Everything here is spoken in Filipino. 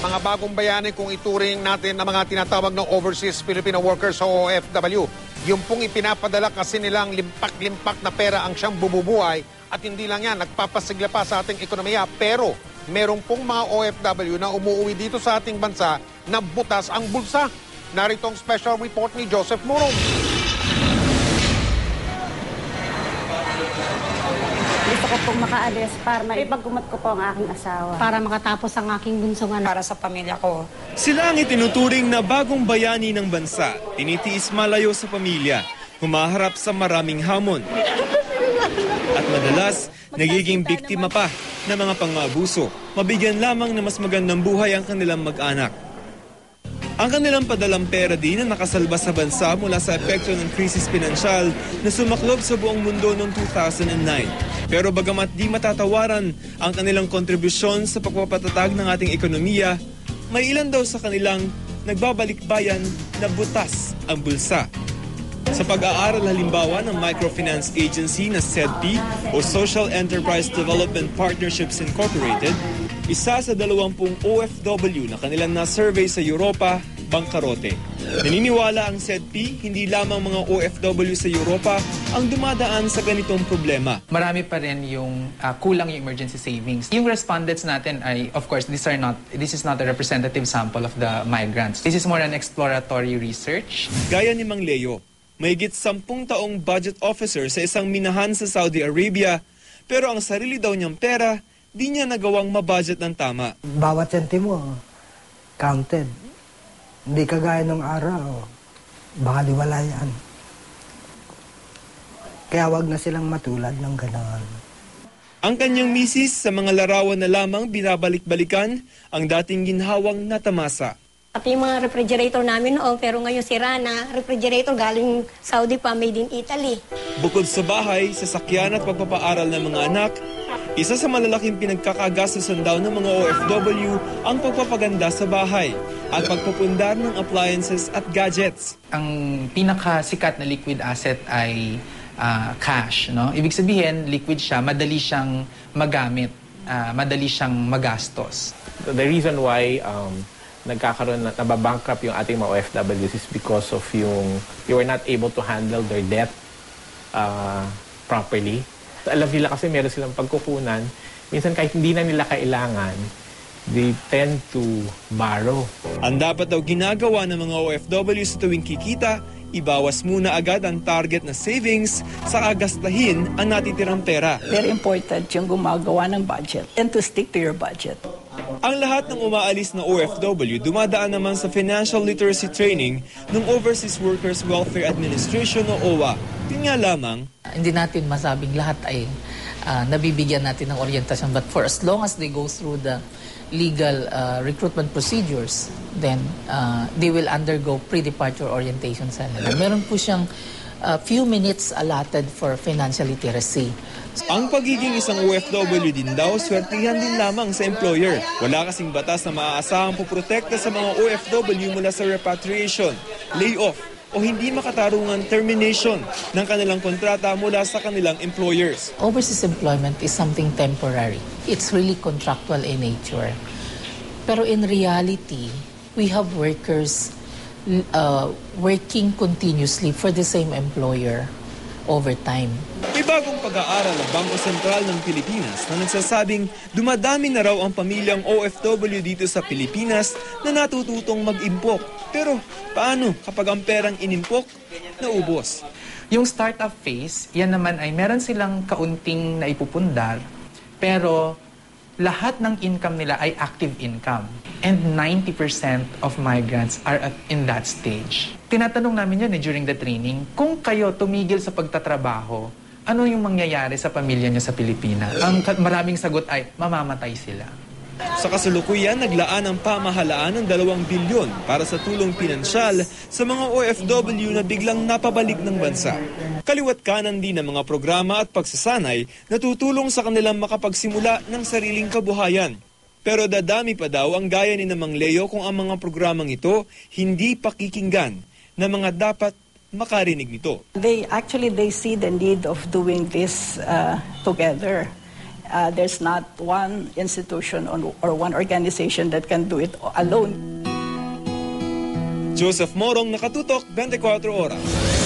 mga bagong bayani kung ituring natin na mga tinatawag ng overseas Filipino workers o OFW. Yung pong ipinapadala kasi nilang limpak-limpak na pera ang siyang bumubuhay at hindi lang yan, nagpapasigla pa sa ating ekonomiya. Pero merong pong mga OFW na umuwi dito sa ating bansa na butas ang bulsa. Narito ang special report ni Joseph Murong. Gusto ko pong makaalis para maipagkumat ko po ang aking asawa. Para makatapos ang aking bunsong anak. Para sa pamilya ko. Sila ang itinuturing na bagong bayani ng bansa. Tinitiis malayo sa pamilya. Humaharap sa maraming hamon. At madalas, nagiging biktima pa ng mga pang-aabuso. Mabigyan lamang na mas magandang buhay ang kanilang mag-anak. Ang kanilang padalang pera din na nakasalba sa bansa mula sa epekto ng krisis pinansyal na sumaklob sa buong mundo noong 2009. Pero bagamat di matatawaran ang kanilang kontribusyon sa pagpapatatag ng ating ekonomiya, may ilan daw sa kanilang nagbabalik-bayan na butas ang bulsa. Sa pag-aaral halimbawa ng microfinance agency na SEDP o Social Enterprise Development Partnerships Incorporated, isa sa 20 OFW na kanilang na-survey sa Europa, bangkarote. Naniniwala ang SEDP, hindi lamang mga OFW sa Europa ang dumadaan sa ganitong problema. Marami pa rin yung kulang yung emergency savings. Yung respondents natin ay, of course, this is not a representative sample of the migrants. This is more an exploratory research. Gaya ni Mang Leo, mahigit 10 taong budget officer sa isang minahan sa Saudi Arabia, pero ang sarili daw niyang pera, di niya nagawang mabudget ng tama. Bawat sentimo, counted. Hindi kagaya ng araw, baka liwala yan. Kaya wag na silang matulad ng gano'n. Ang kanyang misis sa mga larawan na lamang binabalik-balikan ang dating ginhawang natamasa. Pati yung mga refrigerator namin noon, pero ngayon sira na. Refrigerator galing Saudi pa, made in Italy. Bukod sa bahay, sasakyan at pagpapaaral ng mga anak, isa sa malalaking pinagkakagastusan daw ng mga OFW ang pagpapaganda sa bahay at pagpupundar ng appliances at gadgets. Ang pinakasikat na liquid asset ay cash. No? Ibig sabihin, liquid siya, madali siyang magamit, madali siyang magastos. The reason why nababankrupt yung ating mga OFWs is because of they were not able to handle their debt properly. Alam nila kasi meron silang pagkukunan. Minsan kahit hindi na nila kailangan, they tend to borrow. Ang dapat daw ginagawa ng mga OFW sa tuwing kikita, ibawas muna agad ang target na savings sa agastahin ang natitirang pera. Very important yung gumagawa ng budget and to stick to your budget. Ang lahat ng umaalis na OFW dumadaan naman sa financial literacy training ng Overseas Workers Welfare Administration o OWA. Yun nga lamang, hindi natin masabing lahat ay nabibigyan natin ng orientasyon. But for as long as they go through the legal recruitment procedures, then they will undergo pre-departure orientation sa nila. Meron po siyang few minutes allotted for financial literacy. Ang pagiging isang OFW din daw, swertihan din lamang sa employer. Wala kasing batas na maaasahang poprotekta sa mga OFW mula sa repatriation, layoff, o hindi makatarungan termination ng kanilang kontrata mula sa kanilang employers. Overseas employment is something temporary. It's really contractual in nature. Pero in reality, we have workers working continuously for the same employer over time. May bagong pag-aaral ng Bangko Sentral ng Pilipinas na nagsasabing dumadami na raw ang pamilyang OFW dito sa Pilipinas na natututong mag-impok. Pero paano kapag ang perang inimpok, naubos? Yung startup phase, yan naman ay meron silang kaunting naipupundar, pero lahat ng income nila ay active income. And 90% of migrants are in that stage. Tinatanong namin yun during the training, kung kayo tumigil sa pagtatrabaho, ano yung mangyayari sa pamilya niyo sa Pilipinas? Ang maraming sagot ay, mamamatay sila. Sa kasalukuyan, naglaan ang pamahalaan ng 2 bilyon para sa tulong pinansyal sa mga OFW na biglang napabalik ng bansa. Kaliwat kanan din ang mga programa at pagsasanay na tutulong sa kanilang makapagsimula ng sariling kabuhayan. Pero dadami pa daw ang gaya ni Mang Leo kung ang mga programang ito hindi pakikinggan na mga dapat makarinig nito. They see the need of doing this together. There's not one institution or one organization that can do it alone. Joseph Morong, Nakatutok, 24 Oras.